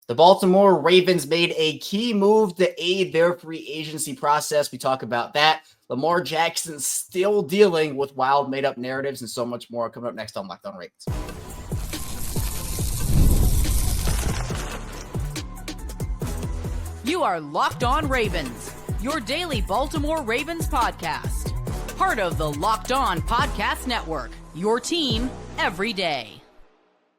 The Baltimore Ravens made a key move to aid their free agency process. We talk about that. Lamar Jackson still dealing with wild made-up narratives and so much more coming up next on Locked On Ravens. You are Locked On Ravens, your daily Baltimore Ravens podcast. Part of the Locked On Podcast Network, your team every day.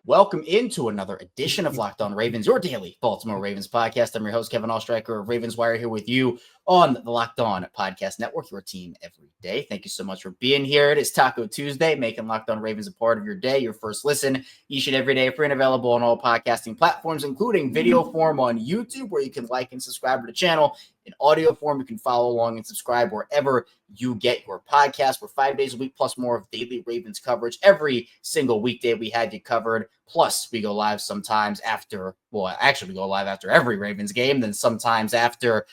Welcome into another edition of Locked On Ravens, your daily Baltimore Ravens podcast. I'm your host, Kevin Oestreicher of Ravens Wire, here with you on the Locked On Podcast Network, your team every day. Thank you so much for being here. It is Taco Tuesday, making Locked On Ravens a part of your day, your first listen each and every day, free and available on all podcasting platforms, including video form on YouTube, where you can like and subscribe to the channel. In audio form, you can follow along and subscribe wherever you get your podcast. We're 5 days a week, plus more of daily Ravens coverage. Every single weekday we had you covered. Plus, we go live sometimes after, well, actually, we go live after every Ravens game, then sometimes after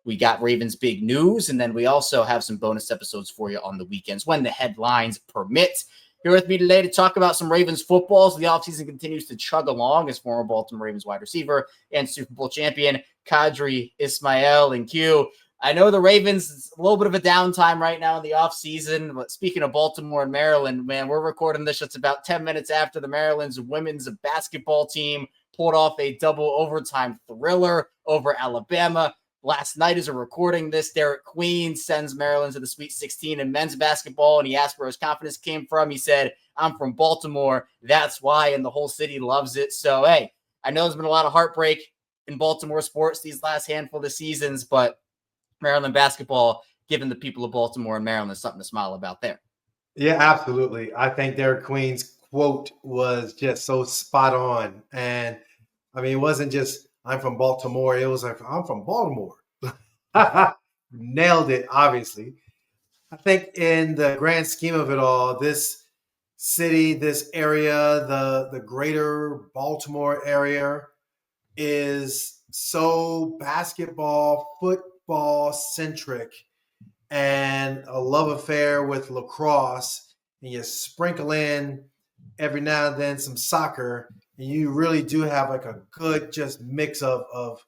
we got Ravens big news. And then we also have some bonus episodes for you on the weekends when the headlines permit. Here with me today to talk about some Ravens football as the offseason continues to chug along as former Baltimore Ravens wide receiver and Super Bowl champion Qadry Ismail. And Q, I know the Ravens, it's a little bit of a downtime right now in the offseason, but speaking of Baltimore and Maryland, man, we're recording this just about 10 minutes after the Maryland's women's basketball team pulled off a double overtime thriller over Alabama. Last night, as we're recording this, Derrick sends Maryland to the Sweet 16 in men's basketball, and he asked where his confidence came from. He said, I'm from Baltimore. That's why, and the whole city loves it. So, hey, I know there's been a lot of heartbreak in Baltimore sports these last handful of seasons, but Maryland basketball, giving the people of Baltimore and Maryland something to smile about there. Yeah, absolutely. I think Derrick Queen's quote was just so spot on. And, I mean, it wasn't just, I'm from Baltimore. It was like, I'm from Baltimore. Nailed it, obviously. I think in the grand scheme of it all, this city, this area, the greater Baltimore area is so basketball, football centric, and a love affair with lacrosse. And you sprinkle in every now and then some soccer, and you really do have like a good just mix of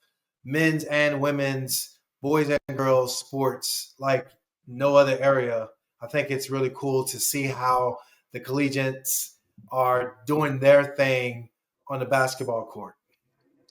men's and women's, boys and girls sports like no other area. I think it's really cool to see how the collegiates are doing their thing on the basketball court.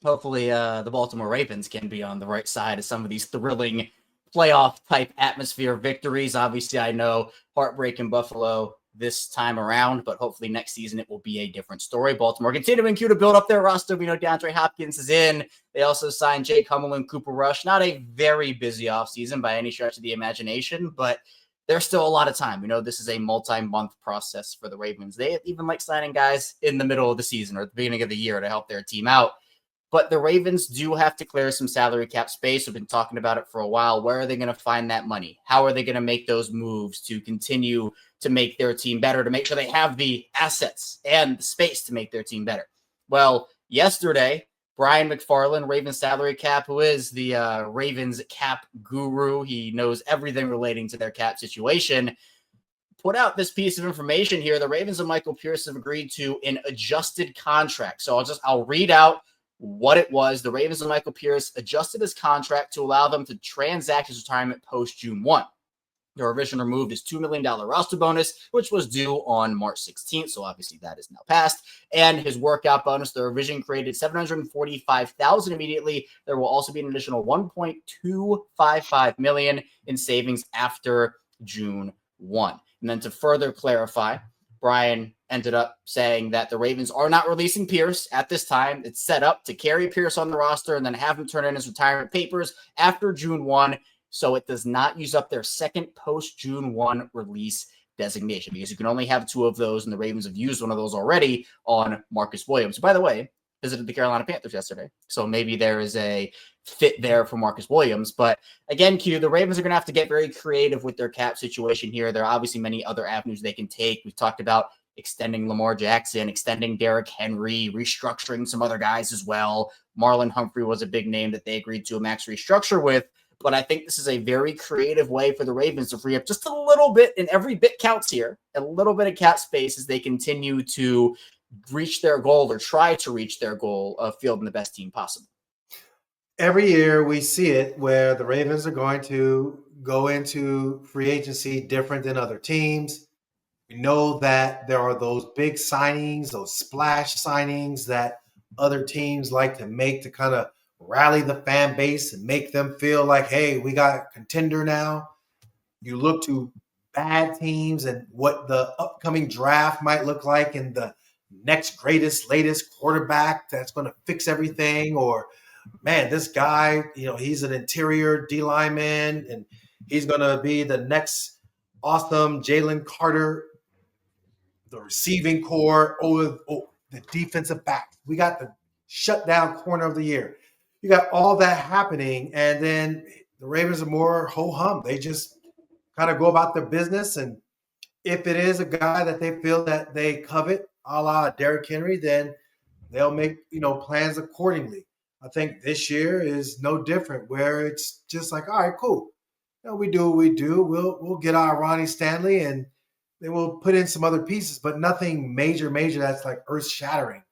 Hopefully the Baltimore Ravens can be on the right side of some of these thrilling playoff-type atmosphere victories. Obviously, I know heartbreak in Buffalo this time around, but hopefully next season it will be a different story. Baltimore continuing to build up their roster. We know DeAndre Hopkins is in. They also signed Jake Hummel and Cooper Rush. Not a very busy offseason by any stretch of the imagination, but there's still a lot of time. We know this is a multi-month process for the Ravens. They even like signing guys in the middle of the season or at the beginning of the year to help their team out. But the Ravens do have to clear some salary cap space. We've been talking about it for a while. Where are they going to find that money? How are they going to make those moves to continue to make their team better, to make sure they have the assets and the space to make their team better? Well, yesterday, Brian McFarland, Ravens salary cap, who is the Ravens cap guru, he knows everything relating to their cap situation, put out this piece of information here. The Ravens and Michael Pierce have agreed to an adjusted contract. So I'll read out what it was. The Ravens and Michael Pierce adjusted his contract to allow them to transact his retirement post June 1. The revision removed his $2 million roster bonus, which was due on March 16th. So obviously that is now passed. And his workout bonus, the revision created $745,000 immediately. There will also be an additional $1.255 million in savings after June 1. And then to further clarify, Brian ended up saying that the Ravens are not releasing Pierce at this time. It's set up to carry Pierce on the roster and then have him turn in his retirement papers after June 1. So it does not use up their second post-June 1 release designation because you can only have two of those, and the Ravens have used one of those already on Marcus Williams. By the way, visited the Carolina Panthers yesterday. So maybe there is a fit there for Marcus Williams. But again, Q, the Ravens are going to have to get very creative with their cap situation here. There are obviously many other avenues they can take. We've talked about extending Lamar Jackson, extending Derrick Henry, restructuring some other guys as well. Marlon Humphrey was a big name that they agreed to a max restructure with. But I think this is a very creative way for the Ravens to free up just a little bit, and every bit counts here, a little bit of cap space as they continue to reach their goal or try to reach their goal of fielding the best team possible? Every year we see it where the Ravens are going to go into free agency different than other teams. We know that there are those big signings, those splash signings that other teams like to make to kind of rally the fan base and make them feel like, hey, we got a contender now. You look to bad teams and what the upcoming draft might look like and the next greatest, latest quarterback that's going to fix everything, or man, this guy, he's an interior D lineman and he's going to be the next awesome Jalen Carter, the receiving core, the defensive back. We got the shutdown corner of the year. You got all that happening, and then the Ravens are more ho-hum. They just kind of go about their business, and if it is a guy that they feel that they covet, a la Derrick Henry, then they'll make plans accordingly. I think this year is no different, where it's just like, all right, cool. We do what we do. We'll get our Ronnie Stanley, and then we'll put in some other pieces, but nothing major that's like earth-shattering.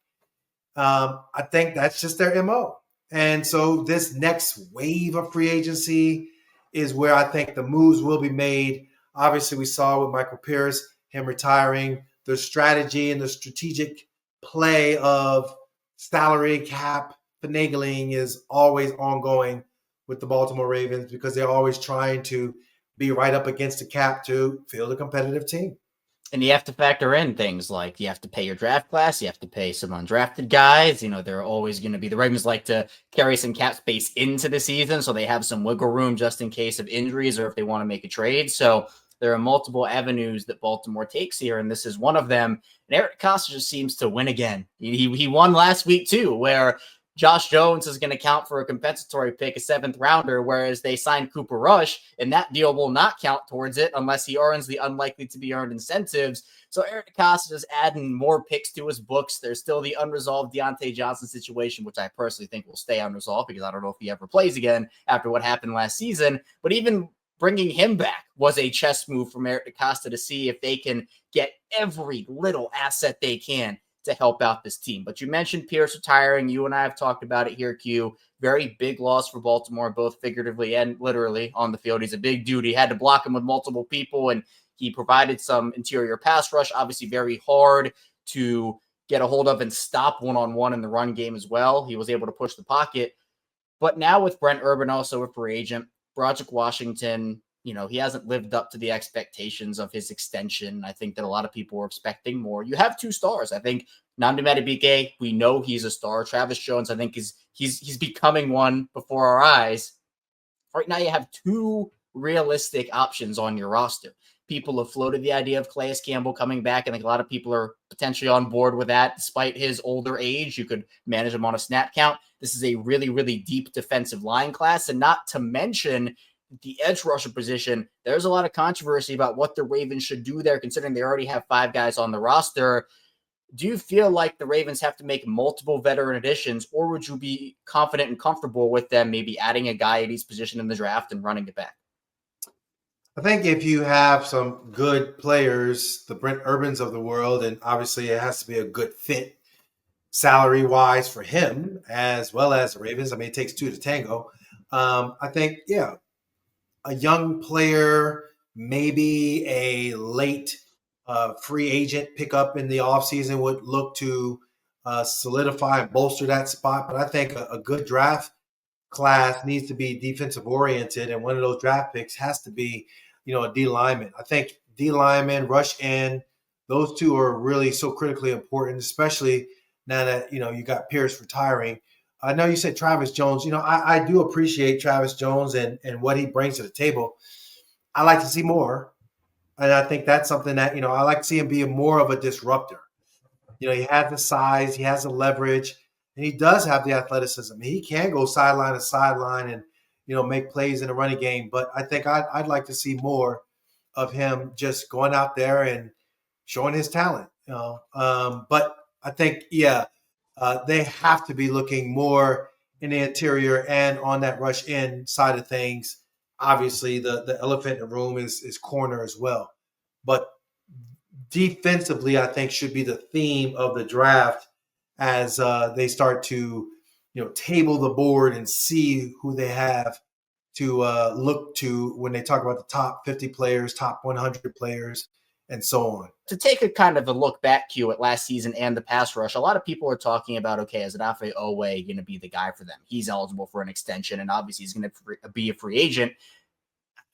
I think that's just their MO. And so this next wave of free agency is where I think the moves will be made. Obviously, we saw with Michael Pierce, him retiring, the strategy and the strategic play of salary cap finagling is always ongoing with the Baltimore Ravens because they're always trying to be right up against the cap to field a competitive team. And you have to factor in things like you have to pay your draft class, you have to pay some undrafted guys. They're always going to be, the Ravens like to carry some cap space into the season so they have some wiggle room just in case of injuries or if they want to make a trade. So there are multiple avenues that Baltimore takes here, and this is one of them. And Eric Costa just seems to win again. He won last week too, where Josh Jones is going to count for a compensatory pick, a 7th rounder, whereas they signed Cooper Rush, and that deal will not count towards it unless he earns the unlikely to be earned incentives. So Eric Costa is adding more picks to his books. There's still the unresolved Deontay Johnson situation, which I personally think will stay unresolved because I don't know if he ever plays again after what happened last season. But even bringing him back was a chess move from Eric Costa to see if they can get every little asset they can to help out this team. But you mentioned Pierce retiring. You and I have talked about it here, Q. Very big loss for Baltimore, both figuratively and literally on the field. He's a big dude. He had to block him with multiple people, and he provided some interior pass rush. Obviously very hard to get a hold of and stop one-on-one in the run game as well. He was able to push the pocket. But now with Brent Urban also a free agent, Broderick Washington, he hasn't lived up to the expectations of his extension. I think that a lot of people were expecting more. You have 2 stars. I think Nnamdi Madubuike, we know he's a star. Travis Jones, I think he's becoming one before our eyes. Right now you have 2 realistic options on your roster. People have floated the idea of Calais Campbell coming back. I think a lot of people are potentially on board with that. Despite his older age, you could manage him on a snap count. This is a really, really deep defensive line class, and not to mention the edge rusher position. There's a lot of controversy about what the Ravens should do there, considering they already have 5 guys on the roster. Do you feel like the Ravens have to make multiple veteran additions, or would you be confident and comfortable with them maybe adding a guy at each position in the draft and running it back? I think if you have some good players, the Brent Urbans of the world, and obviously it has to be a good fit salary-wise for him as well as the Ravens. I mean, it takes 2 to tango. I think, a young player, maybe a late free agent pickup in the offseason would look to solidify and bolster that spot. But I think a good draft class needs to be defensive oriented, and one of those draft picks has to be, a D lineman. I think D lineman, rush in, those 2 are really so critically important, especially now that, you got Pierce retiring. I know you said Travis Jones. I do appreciate Travis Jones and what he brings to the table. I like to see more. And I think that's something that, I like to see him be more of a disruptor. He has the size, he has the leverage, and he does have the athleticism. He can go sideline to sideline and, make plays in the running game. But I think I'd like to see more of him just going out there and showing his talent. But I think, they have to be looking more in the interior and on that rush in side of things. Obviously, the elephant in the room is corner as well. But defensively, I think, should be the theme of the draft as they start to, table the board and see who they have to look to when they talk about the top 50 players, top 100 players, and so on. To take a kind of a look back, Q, at last season and the pass rush, a lot of people are talking about, okay, is Odafe Oweh going to be the guy for them? He's eligible for an extension, and obviously he's going to be a free agent.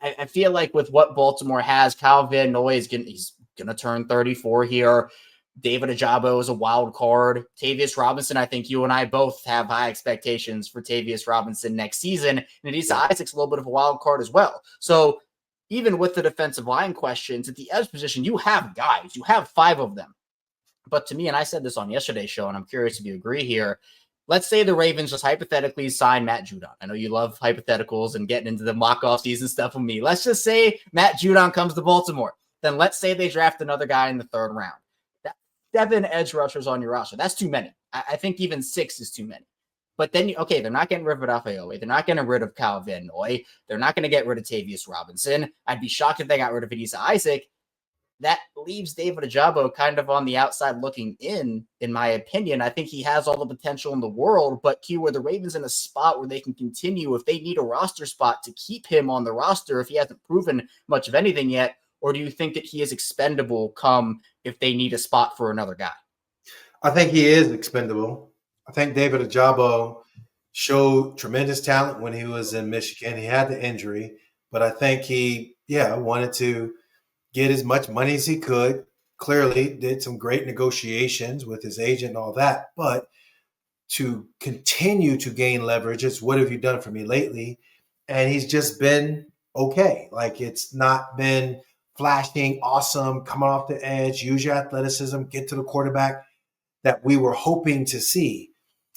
I feel like with what Baltimore has, Kyle Van Noy he's going to turn 34 here. David Ojabo is a wild card. Tavius Robinson, I think you and I both have high expectations for Tavius Robinson next season. And Adisa Isaac's a little bit of a wild card as well. So even with the defensive line questions, at the edge position, you have guys. You have 5 of them. But to me, and I said this on yesterday's show, and I'm curious if you agree here, let's say the Ravens just hypothetically sign Matt Judon. I know you love hypotheticals and getting into the mock-off season stuff with me. Let's just say Matt Judon comes to Baltimore. Then let's say they draft another guy in the 3rd round. 7 edge rushers on your roster. That's too many. I think even 6 is too many. But then, they're not getting rid of Odafe Oweh. They're not getting rid of Kyle Van Noy. They're not going to get rid of Tavius Robinson. I'd be shocked if they got rid of Adisa Isaac. That leaves David Ojabo kind of on the outside looking in my opinion. I think he has all the potential in the world, but Q, were the Ravens in a spot where they can continue if they need a roster spot to keep him on the roster if he hasn't proven much of anything yet? Or do you think that he is expendable come if they need a spot for another guy? I think he is expendable. I think David Ojabo showed tremendous talent when he was in Michigan. He had the injury, but I think he, wanted to get as much money as he could. Clearly did some great negotiations with his agent and all that, but to continue to gain leverage, it's what have you done for me lately? And he's just been okay. Like, it's not been flashing, awesome, coming off the edge, use your athleticism, get to the quarterback that we were hoping to see.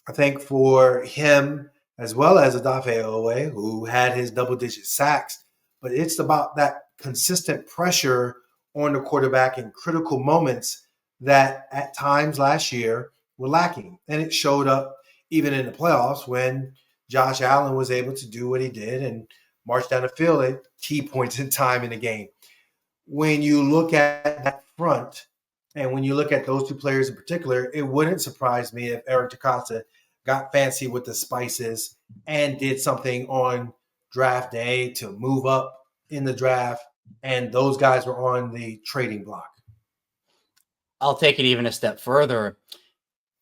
I think for him, as well as Odafe Oweh, who had his double-digit sacks, but it's about that consistent pressure on the quarterback in critical moments that at times last year were lacking. And it showed up even in the playoffs when Josh Allen was able to do what he did and march down the field at key points in time in the game. When you look at that front and when you look at those 2 players in particular, it wouldn't surprise me if Eric DeCosta got fancy with the spices and did something on draft day to move up in the draft, and those guys were on the trading block. I'll take it even a step further.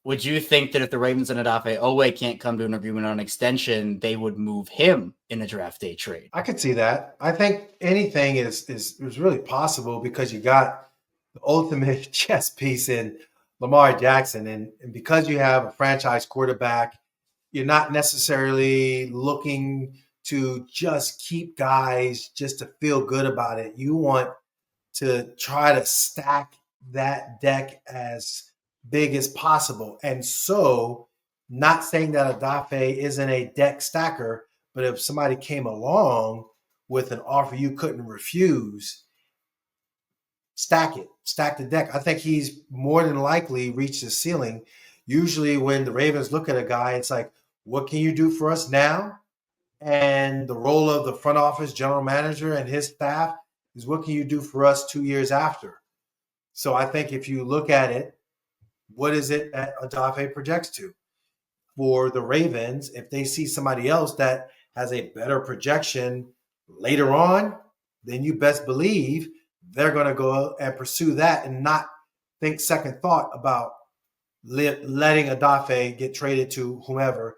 Would you think that if the Ravens and Odafe Oweh can't come to an agreement on extension, they would move him in a draft day trade? I could see that. I think anything is really possible because you got the ultimate chess piece in Lamar Jackson. And because you have a franchise quarterback, you're not necessarily looking to just keep guys just to feel good about it. You want to try to stack that deck as big as possible. And so, not saying that Odafe isn't a deck stacker, but if somebody came along with an offer you couldn't refuse, stack it, stack the deck. I think he's more than likely reached the ceiling. Usually when the Ravens look at a guy, it's like, what can you do for us now? And the role of the front office general manager and his staff is, what can you do for us 2 years after? So I think if you look at it, what is it that Odafe projects to? For the Ravens, if they see somebody else that has a better projection later on, then you best believe they're going to go and pursue that and not think second thought about letting Odafe get traded to whomever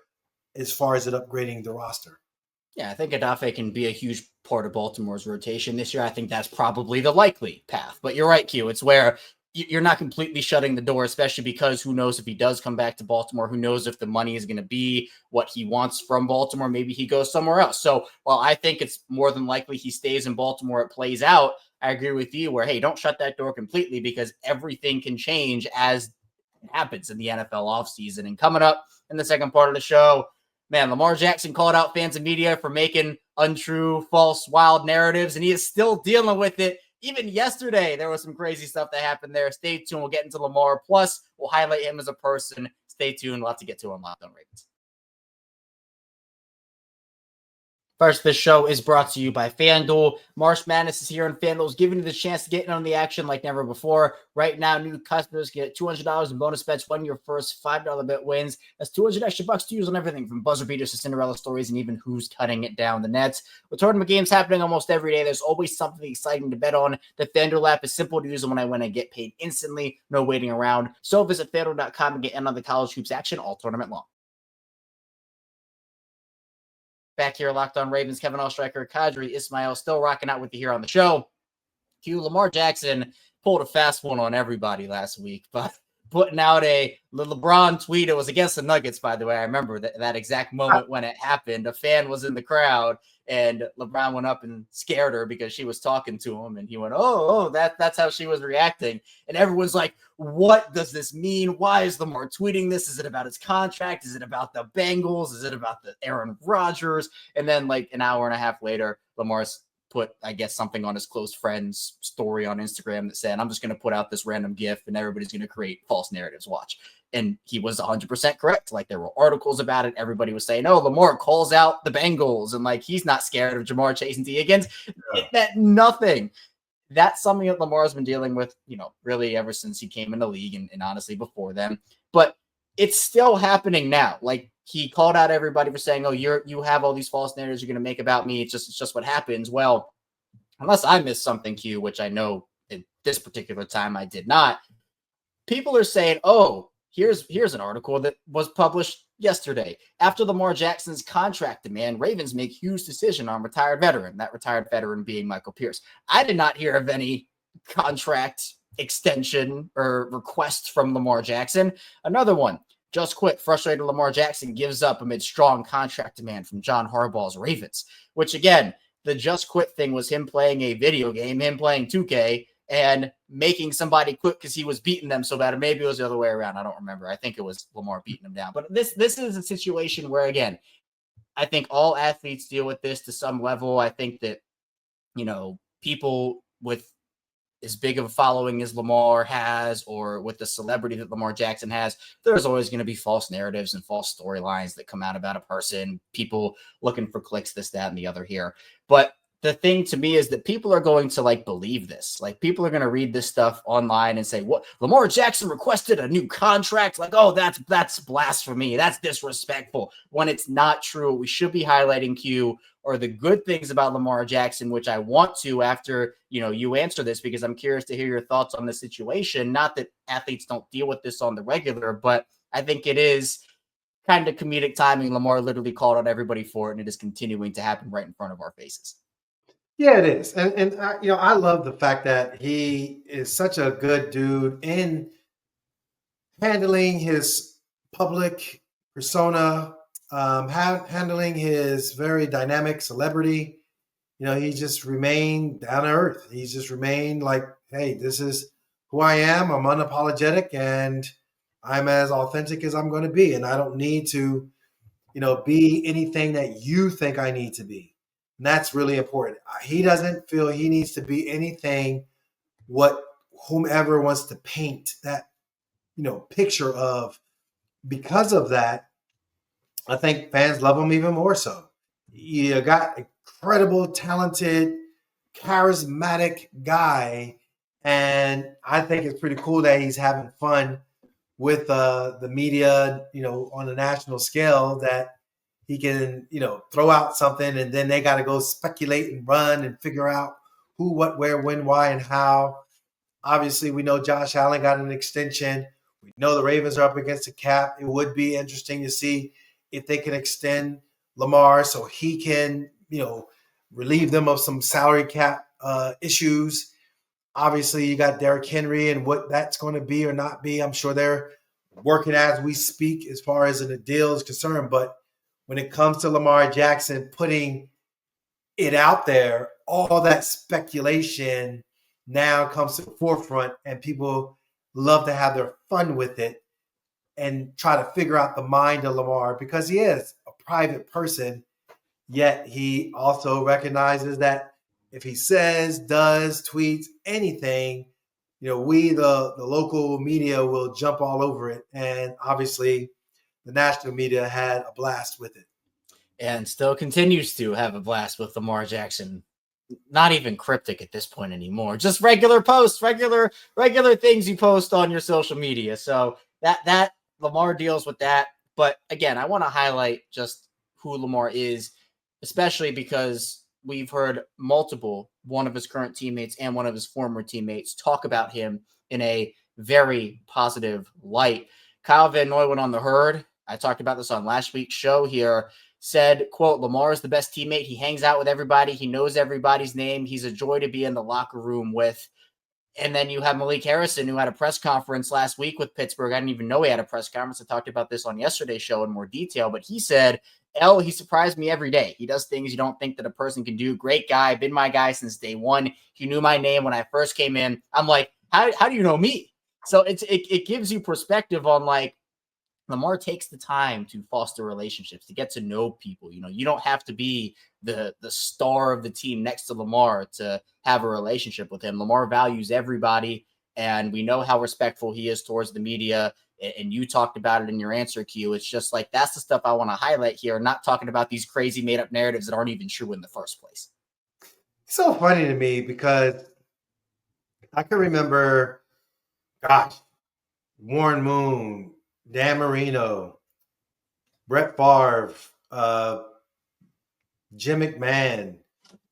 as far as it upgrading the roster. Yeah, I think Odafe can be a huge part of Baltimore's rotation this year. I think that's probably the likely path. But you're right, Q. It's where you're not completely shutting the door, especially because who knows if he does come back to Baltimore, who knows if the money is going to be what he wants from Baltimore. Maybe he goes somewhere else. So while I think it's more than likely he stays in Baltimore, it plays out, I agree with you where, hey, don't shut that door completely because everything can change as it happens in the NFL offseason. And coming up in the second part of the show, man, Lamar Jackson called out fans and media for making untrue, false, wild narratives, and he is still dealing with it. Even yesterday, there was some crazy stuff that happened there. Stay tuned. We'll get into Lamar. Plus, we'll highlight him as a person. Stay tuned. We'll have to get to him. Locked On Ravens. First, this show is brought to you by FanDuel. March Madness is here, and FanDuel is giving you the chance to get in on the action like never before. Right now, new customers get $200 in bonus bets when your first $5 bet wins. That's $200 extra bucks to use on everything from buzzer beaters to Cinderella stories and even who's cutting it down the nets. With tournament games happening almost every day, there's always something exciting to bet on. The FanDuel app is simple to use, and when I win, I get paid instantly. No waiting around. So visit FanDuel.com and get in on the college hoops action all tournament long. Back here, Locked On Ravens, Kevin Oestreicher, Qadry Ismail, still rocking out with you here on the show. Lamar Jackson pulled a fast one on everybody last week, but putting out a LeBron tweet. It was against the Nuggets, by the way. I remember that exact moment when it happened. A fan was in the crowd, and LeBron went up and scared her because she was talking to him, and he went, oh, that's how she was reacting. And everyone's like, what does this mean? Why is Lamar tweeting this? Is it about his contract? Is it about the Bengals? Is it about the Aaron Rodgers? And then like an hour and a half later, Lamar's put, I guess, something on his close friend's story on Instagram that said, I'm just going to put out this random GIF and everybody's going to create false narratives. Watch. And he was 100% correct. Like, there were articles about it. Everybody was saying, oh, Lamar calls out the Bengals and like he's not scared of Jamar Chase and T. Higgins. That nothing. That's something that Lamar's been dealing with, really ever since he came in the league and honestly before then. But it's still happening now. Like, he called out everybody for saying, oh, you have all these false narratives you're going to make about me. It's just what happens. Well, unless I missed something, Q, which I know at this particular time I did not, people are saying, oh, here's an article that was published yesterday. After Lamar Jackson's contract demand, Ravens make huge decision on retired veteran, that retired veteran being Michael Pierce. I did not hear of any contract extension or request from Lamar Jackson. Another one, just quit. Frustrated Lamar Jackson gives up amid strong contract demand from John Harbaugh's Ravens, which again, the just quit thing was him playing a video game, him playing 2K, and making somebody quit because he was beating them so bad. Or maybe it was the other way around. I don't remember. I think it was Lamar beating him down. But this is a situation where, again, I think all athletes deal with this to some level. I think that, people with as big of a following as Lamar has, or with the celebrity that Lamar Jackson has, there's always going to be false narratives and false storylines that come out about a person, people looking for clicks, this, that, and the other here. But the thing to me is that people are going to believe this. Like, people are going to read this stuff online and say, what, Lamar Jackson requested a new contract? Like, oh, that's blasphemy. That's disrespectful. When it's not true. What we should be highlighting, Q, are the good things about Lamar Jackson, which I want to after, you answer this, because I'm curious to hear your thoughts on the situation. Not that athletes don't deal with this on the regular, but I think it is kind of comedic timing. Lamar literally called out everybody for it, and it is continuing to happen right in front of our faces. Yeah, it is. And I love the fact that he is such a good dude in handling his public persona, handling his very dynamic celebrity. He just remained down to earth. He's just remained like, hey, this is who I am. I'm unapologetic, and I'm as authentic as I'm going to be. And I don't need to, be anything that you think I need to be. And that's really important. He doesn't feel he needs to be anything what whomever wants to paint that, picture of. Because of that, I think fans love him even more so. You got incredible, talented, charismatic guy. And I think it's pretty cool that he's having fun with the media, on a national scale, that he can, throw out something and then they got to go speculate and run and figure out who, what, where, when, why, and how. Obviously, we know Josh Allen got an extension. We know the Ravens are up against the cap. It would be interesting to see if they can extend Lamar so he can, relieve them of some salary cap issues. Obviously, you got Derrick Henry and what that's going to be or not be. I'm sure they're working as we speak as far as the deal is concerned. But when it comes to Lamar Jackson putting it out there, all that speculation now comes to the forefront, and people love to have their fun with it and try to figure out the mind of Lamar, because he is a private person, yet he also recognizes that if he says, does, tweets, anything, we, the local media, will jump all over it. And obviously the national media had a blast with it. and still continues to have a blast with Lamar Jackson. Not even cryptic at this point anymore. Just regular posts, regular things you post on your social media. So that Lamar deals with that. But again, I want to highlight just who Lamar is, especially because we've heard one of his current teammates and one of his former teammates talk about him in a very positive light. Kyle Van Noy went on the Herd. I talked about this on last week's show here. Said, quote, Lamar is the best teammate. He hangs out with everybody. He knows everybody's name. He's a joy to be in the locker room with. And then you have Malik Harrison, who had a press conference last week with Pittsburgh. I didn't even know he had a press conference. I talked about this on yesterday's show in more detail, but he said, he surprised me every day. He does things you don't think that a person can do. Great guy, been my guy since day one. He knew my name when I first came in. I'm like, how do you know me? So it gives you perspective on like, Lamar takes the time to foster relationships, to get to know people. You know, you don't have to be the star of the team next to Lamar to have a relationship with him. Lamar values everybody, and we know how respectful he is towards the media. And you talked about it in your answer, Q. It's just like, that's the stuff I want to highlight here, not talking about these crazy made-up narratives that aren't even true in the first place. It's so funny to me because I can remember, Warren Moon, Dan Marino, Brett Favre, Jim McMahon.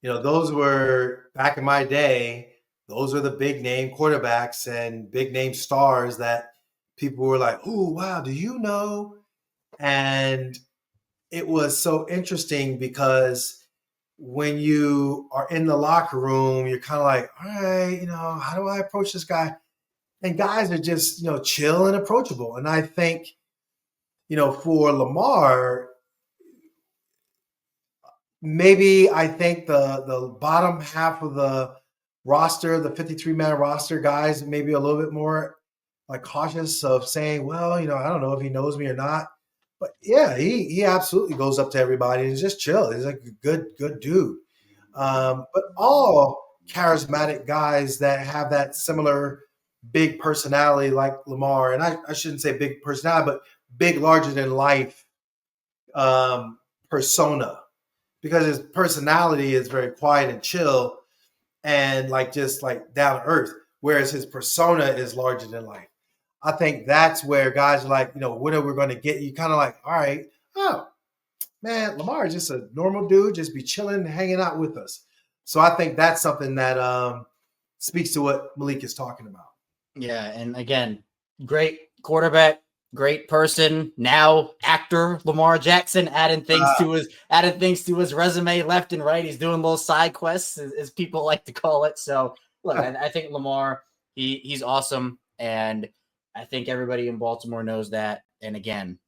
Those were, back in my day, those were the big name quarterbacks and big name stars that people were like, oh, wow, do you know? And it was so interesting because when you are in the locker room, you're kind of like, all right, how do I approach this guy? And guys are just, chill and approachable. And I think, for Lamar, maybe I think the bottom half of the roster, the 53-man roster guys, maybe a little bit more like cautious of saying, well, I don't know if he knows me or not. But yeah, he absolutely goes up to everybody and is just chill. He's like a good dude. But all charismatic guys that have that similar big personality like Lamar, and I shouldn't say big personality, but big, larger than life persona, because his personality is very quiet and chill and just down to earth, whereas his persona is larger than life. I think that's where guys are like, when are we going to get you? Kind of like, all right, oh man, Lamar is just a normal dude, just be chilling and hanging out with us. So I think that's something that speaks to what Malik is talking about. Yeah, and again, great quarterback, great person, now actor Lamar Jackson, adding things to his resume left and right. He's doing little side quests, as people like to call it. So look, I think Lamar, he's awesome, and I think everybody in Baltimore knows that. And again,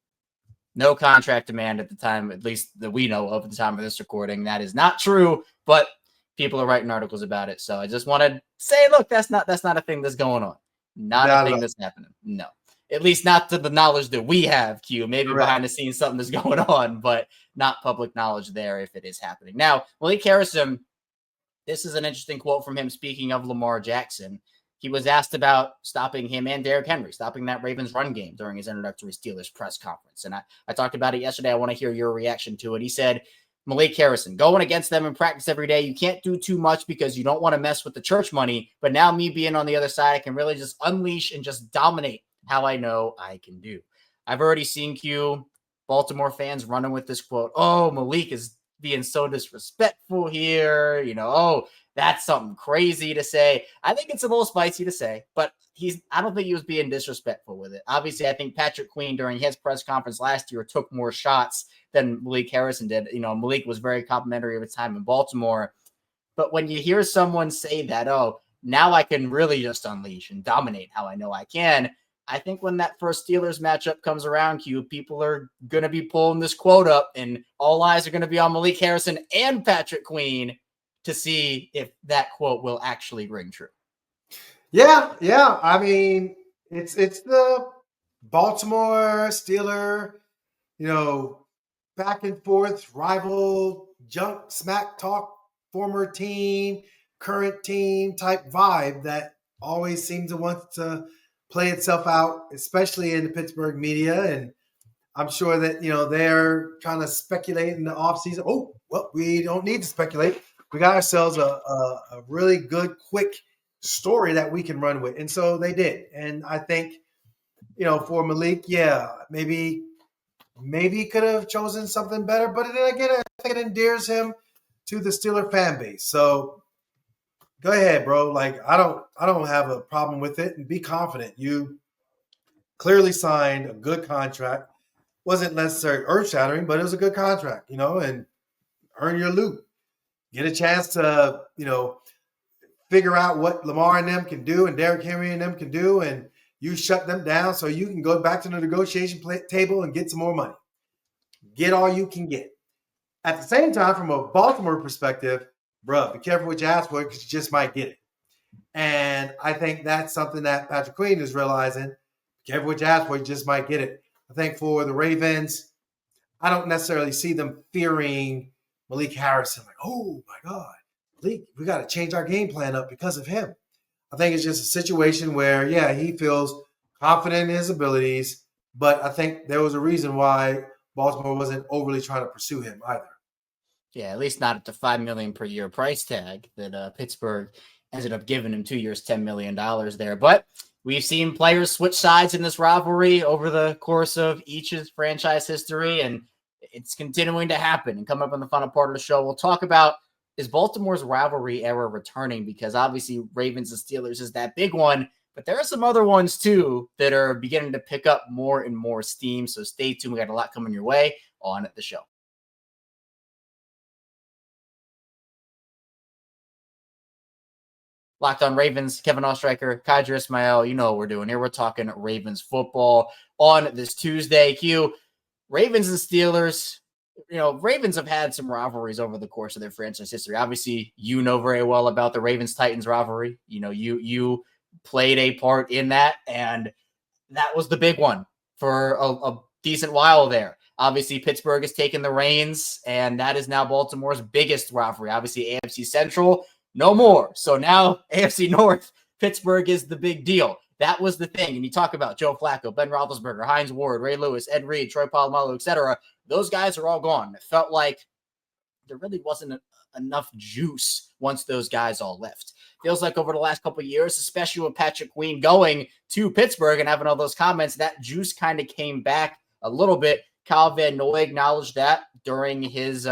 no contract demand at the time, at least that we know of at the time of this recording. That is not true, but people are writing articles about it. So I just want to say, look, that's not a thing that's going on. Not a thing that's happening. No. At least not to the knowledge that we have, Q. Maybe Correct. Behind the scenes something is going on, but not public knowledge there if it is happening. Now, Malik Harrison, this is an interesting quote from him speaking of Lamar Jackson. He was asked about stopping him and Derrick Henry, stopping that Ravens run game during his introductory Steelers press conference. And I talked about it yesterday. I want to hear your reaction to it. He said, Malik Harrison, going against them in practice every day, you can't do too much because you don't want to mess with the church money. But now me being on the other side, I can really just unleash and just dominate how I know I can do. I've already seen Baltimore fans running with this quote. Oh, Malik is being so disrespectful here. That's something crazy to say. I think it's a little spicy to say, but I don't think he was being disrespectful with it. Obviously, I think Patrick Queen during his press conference last year took more shots than Malik Harrison did. Malik was very complimentary of his time in Baltimore. But when you hear someone say that, oh, now I can really just unleash and dominate how I know I can, I think when that first Steelers matchup comes around, people are going to be pulling this quote up, and all eyes are going to be on Malik Harrison and Patrick Queen to see if that quote will actually ring true. Yeah. I mean, it's the Baltimore Steeler, back and forth, rival, junk, smack talk, former team, current team type vibe that always seems to want to play itself out, especially in the Pittsburgh media. And I'm sure that, they're trying to speculate in the offseason. Oh, well, we don't need to speculate. We got ourselves a really good, quick story that we can run with. And so they did. And I think, for Malik, maybe he could have chosen something better. But then again, I think it endears him to the Steeler fan base. So go ahead, bro. Like, I don't have a problem with it. And be confident. You clearly signed a good contract. Wasn't necessarily earth-shattering, but it was a good contract, and earn your loot. Get a chance to, figure out what Lamar and them can do and Derrick Henry and them can do, and you shut them down so you can go back to the negotiation table and get some more money. Get all you can get. At the same time, from a Baltimore perspective, bro, be careful what you ask for because you just might get it. And I think that's something that Patrick Queen is realizing. Be careful what you ask for, you just might get it. I think for the Ravens, I don't necessarily see them fearing Malik Harrison. Like, oh, my God, Malik, we got to change our game plan up because of him. I think it's just a situation where, he feels confident in his abilities, but I think there was a reason why Baltimore wasn't overly trying to pursue him either. Yeah, at least not at the $5 million per year price tag that Pittsburgh ended up giving him. 2 years, $10 million there. But we've seen players switch sides in this rivalry over the course of each's franchise history, and it's continuing to happen. And coming up on the final part of the show, we'll talk about, is Baltimore's rivalry era returning? Because obviously Ravens and Steelers is that big one, but there are some other ones too that are beginning to pick up more and more steam. So stay tuned. We got a lot coming your way on the show. Locked on Ravens, Kevin Oestreicher, Qadry Ismail. You know what we're doing here. We're talking Ravens football on this Tuesday. Q, Ravens and Steelers. Ravens have had some rivalries over the course of their franchise history. Obviously, you know very well about the Ravens-Titans rivalry. You played a part in that, and that was the big one for a decent while there. Obviously, Pittsburgh has taken the reins, and that is now Baltimore's biggest rivalry. Obviously, AFC Central, no more. So now AFC North, Pittsburgh is the big deal. That was the thing. And you talk about Joe Flacco, Ben Roethlisberger, Hines Ward, Ray Lewis, Ed Reed, Troy Polamalu, etc. Those guys are all gone. It felt like there really wasn't enough juice once those guys all left. Feels like over the last couple of years, especially with Patrick Queen going to Pittsburgh and having all those comments, that juice kind of came back a little bit. Kyle Van Noy acknowledged that during his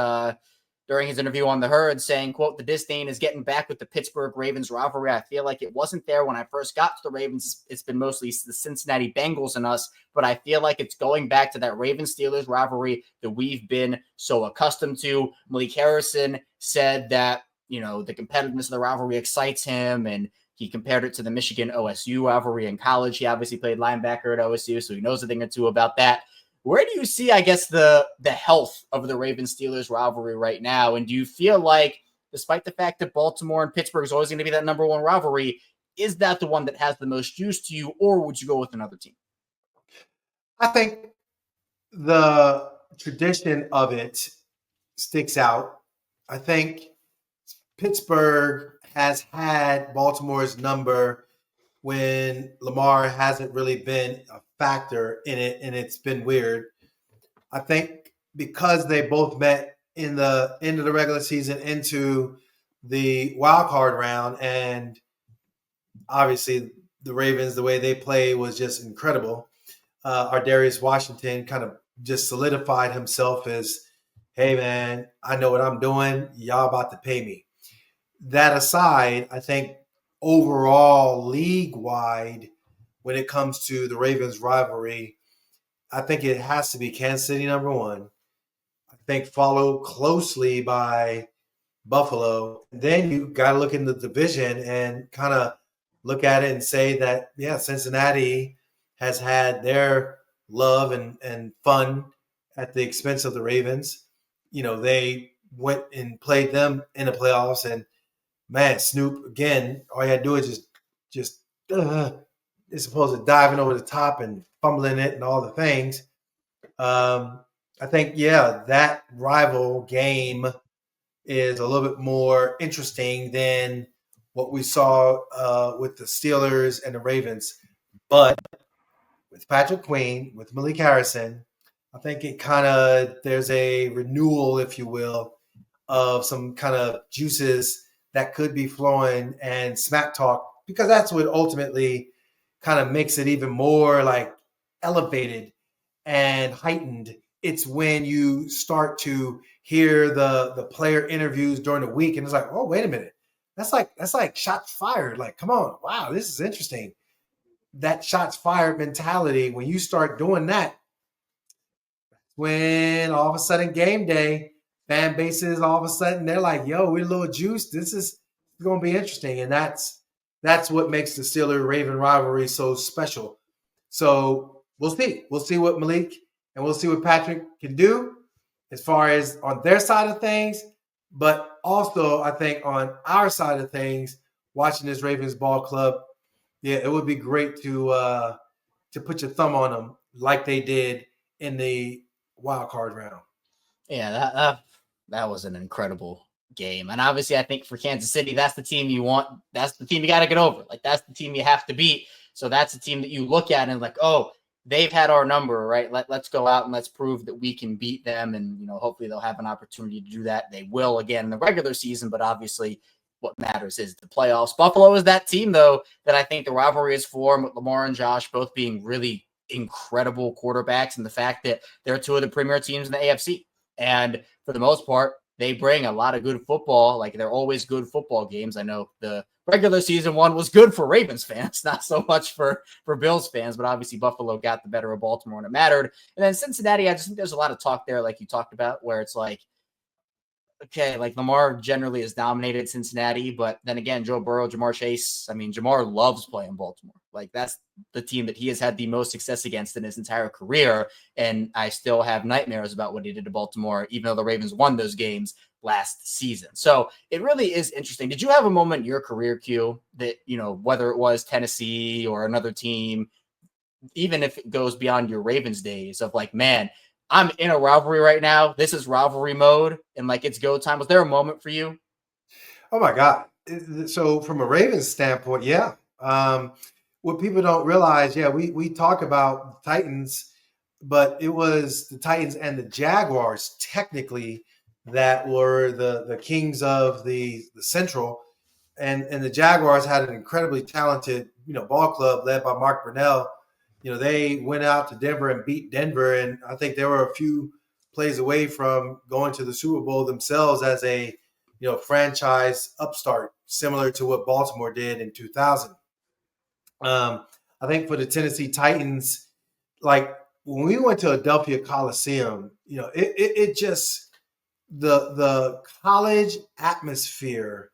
interview on The Herd, saying, quote, the disdain is getting back with the Pittsburgh Ravens rivalry. I feel like it wasn't there when I first got to the Ravens. It's been mostly the Cincinnati Bengals and us, but I feel like it's going back to that Ravens-Steelers rivalry that we've been so accustomed to. Malik Harrison said that, the competitiveness of the rivalry excites him, and he compared it to the Michigan-OSU rivalry in college. He obviously played linebacker at OSU, so he knows a thing or two about that. Where do you see, I guess, the health of the Ravens-Steelers rivalry right now? And do you feel like, despite the fact that Baltimore and Pittsburgh is always going to be that number one rivalry, is that the one that has the most juice to you, or would you go with another team? I think the tradition of it sticks out. I think Pittsburgh has had Baltimore's number when Lamar hasn't really been a factor in it, and it's been weird. I think because they both met in the end of the regular season into the wild card round, and obviously the Ravens, the way they play was just incredible. Darius Washington kind of just solidified himself as, hey, man, I know what I'm doing. Y'all about to pay me. That aside, I think overall league-wide, when it comes to the Ravens rivalry, I think it has to be Kansas City number one. I think followed closely by Buffalo. Then you got to look in the division and kind of look at it and say that, Cincinnati has had their love and fun at the expense of the Ravens. They went and played them in the playoffs, and man, Snoop, again, all you had to do is just is supposed to diving over the top and fumbling it and all the things. I think, that rival game is a little bit more interesting than what we saw with the Steelers and the Ravens. But with Patrick Queen, with Malik Harrison, I think there's a renewal, if you will, of some kind of juices that could be flowing and smack talk, because that's what ultimately kind of makes it even more like elevated and heightened. It's when you start to hear the player interviews during the week, and it's like, oh, wait a minute, that's like shots fired. Like, come on, wow, this is interesting. That shots fired mentality, when you start doing that, when all of a sudden game day, fan bases all of a sudden they're like, yo, we're a little juiced. This is going to be interesting. And that's what makes the Steeler Raven rivalry so special. So we'll see. We'll see what Malik and we'll see what Patrick can do as far as on their side of things. But also, I think on our side of things, watching this Ravens ball club, yeah, it would be great to put your thumb on them like they did in the wild card round. Yeah, that was an incredible game. And obviously, I think for Kansas City, that's the team you want. That's the team you got to get over. Like, that's the team you have to beat. So that's the team that you look at and like, oh, they've had our number, right? Let's go out and let's prove that we can beat them. And, you know, hopefully they'll have an opportunity to do that. They will again in the regular season, but obviously what matters is the playoffs. Buffalo is that team, though, that I think the rivalry is for, with Lamar and Josh both being really incredible quarterbacks, and the fact that they're two of the premier teams in the AFC. And for the most part, they bring a lot of good football. Like, they're always good football games. I know the regular season one was good for Ravens fans, not so much for Bills fans, but obviously Buffalo got the better of Baltimore when it mattered. And then Cincinnati, I just think there's a lot of talk there, like you talked about, where it's like, okay, like Lamar generally has dominated Cincinnati, but then again, Joe Burrow, Jamar Chase, I mean, Jamar loves playing Baltimore. Like, that's the team that he has had the most success against in his entire career. And I still have nightmares about what he did to Baltimore, even though the Ravens won those games last season. So it really is interesting. Did you have a moment in your career, Q, that, you know, whether it was Tennessee or another team, even if it goes beyond your Ravens days, of like, man, I'm in a rivalry right now. This is rivalry mode, and like, it's go time. Was there a moment for you? Oh my God. So from a Ravens standpoint, yeah. What people don't realize, yeah, we talk about the Titans, but it was the Titans and the Jaguars technically that were the kings of the Central. And the Jaguars had an incredibly talented, you know, ball club led by Mark Brunell. You know, they went out to Denver and beat Denver, and I think they were a few plays away from going to the Super Bowl themselves as a, you know, franchise upstart, similar to what Baltimore did in 2000. I think for the Tennessee Titans, like when we went to Adelphia Coliseum, you know, it just the college atmosphere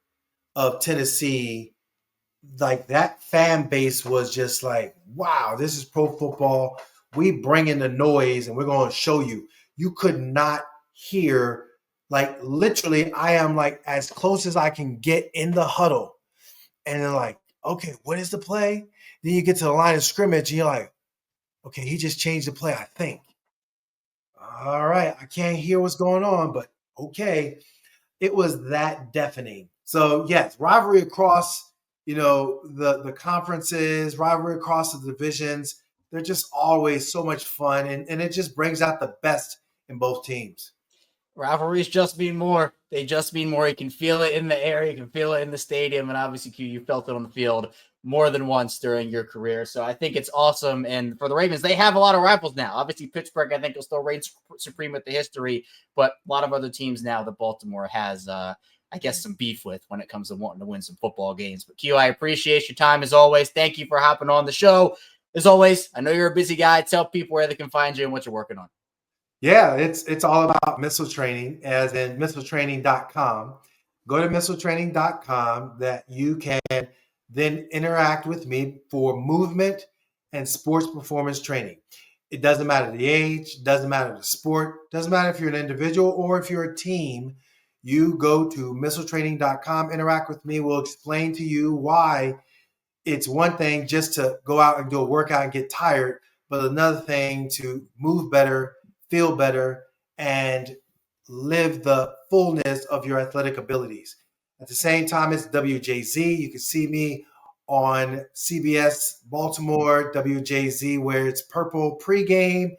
of Tennessee, like that fan base was just like, wow, this is pro football. We bring in the noise and we're going to show you. You could not hear, like literally, I am like as close as I can get in the huddle. And they're like, okay, what is the play? Then you get to the line of scrimmage and you're like, okay, he just changed the play, I think. All right, I can't hear what's going on, but okay. It was that deafening. So yes, rivalry across, you know, the conferences, rivalry across the divisions. They're just always so much fun, and it just brings out the best in both teams. Rivalries just mean more. They just mean more. You can feel it in the air. You can feel it in the stadium. And obviously, Q, you felt it on the field more than once during your career. So I think it's awesome. And for the Ravens, they have a lot of rivals now. Obviously, Pittsburgh, I think, will still reign supreme with the history. But a lot of other teams now that Baltimore has, I guess, some beef with when it comes to wanting to win some football games. But Q, I appreciate your time as always. Thank you for hopping on the show. As always, I know you're a busy guy. Tell people where they can find you and what you're working on. Yeah, it's all about missile training, as in missiletraining.com. Go to missiletraining.com that you can then interact with me for movement and sports performance training. It doesn't matter the age, doesn't matter the sport, doesn't matter if you're an individual or if you're a team. You go to missiletraining.com, interact with me. We'll explain to you why it's one thing just to go out and do a workout and get tired, but another thing to move better, feel better, and live the fullness of your athletic abilities. At the same time, it's WJZ. You can see me on CBS Baltimore, WJZ, where it's purple pregame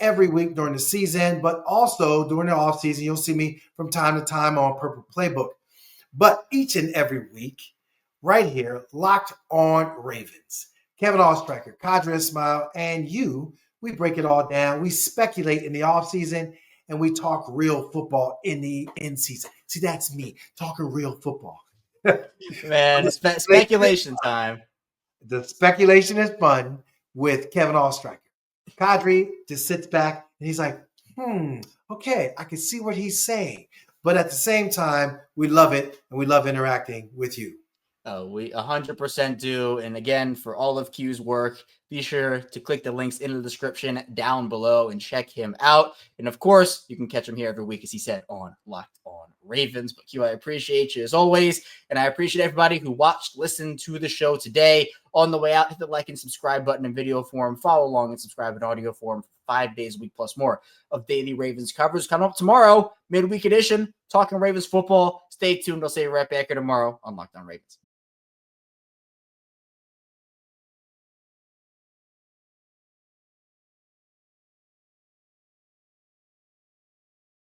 every week during the season, but also during the offseason. You'll see me from time to time on Purple Playbook. But each and every week, right here, Locked On Ravens. Kevin Oestreicher, Qadry Ismail, and you, we break it all down. We speculate in the offseason, and we talk real football in the end season. See, that's me, talking real football. Man, speculation time. The speculation is fun with Kevin Oestreicher. Qadry just sits back, and he's like, okay, I can see what he's saying. But at the same time, we love it, and we love interacting with you. Oh, we 100% do. And again, for all of Q's work, be sure to click the links in the description down below and check him out. And of course, you can catch him here every week, as he said, on Locked On Ravens. But Q, I appreciate you as always. And I appreciate everybody who watched, listened to the show today. On the way out, hit the like and subscribe button in video form. Follow along and subscribe in audio form for 5 days a week plus more of daily Ravens coverage. Coming up tomorrow, midweek edition, talking Ravens football. Stay tuned. I'll see you right back here tomorrow on Locked On Ravens.